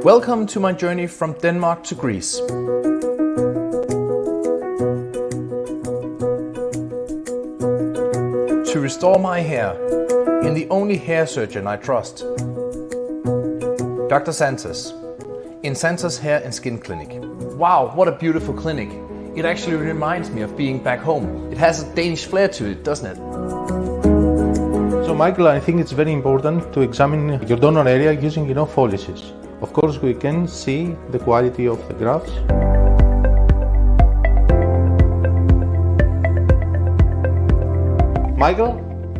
Welcome to my journey from Denmark to Greece. To restore my hair in the only hair surgeon I trust, Dr. Zontos, in Zontos Hair and Skin Clinic. Wow, what a beautiful clinic. It actually reminds me of being back home. It has a Danish flair to it, doesn't it? So Michael, I think it's very important to examine your donor area using photolysis. Of course, we can see the quality of the grafts. Michael,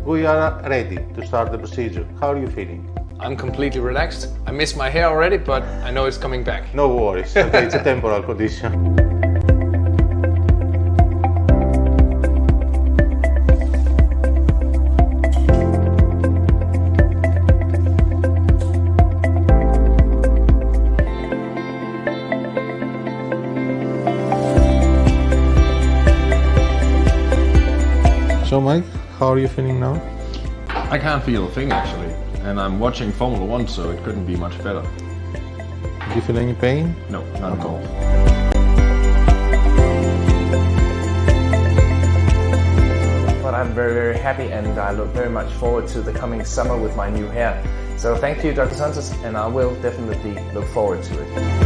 we are ready to start the procedure. How are you feeling? I'm completely relaxed. I miss my hair already, but I know it's coming back. No worries, okay, it's a temporal condition. So Mike, how are you feeling now? I can't feel a thing actually, and I'm watching Formula 1, so it couldn't be much better. Do you feel any pain? No, not at all. But I'm very, very happy, and I look very much forward to the coming summer with my new hair. So thank you, Dr. Zontos, and I will definitely look forward to it.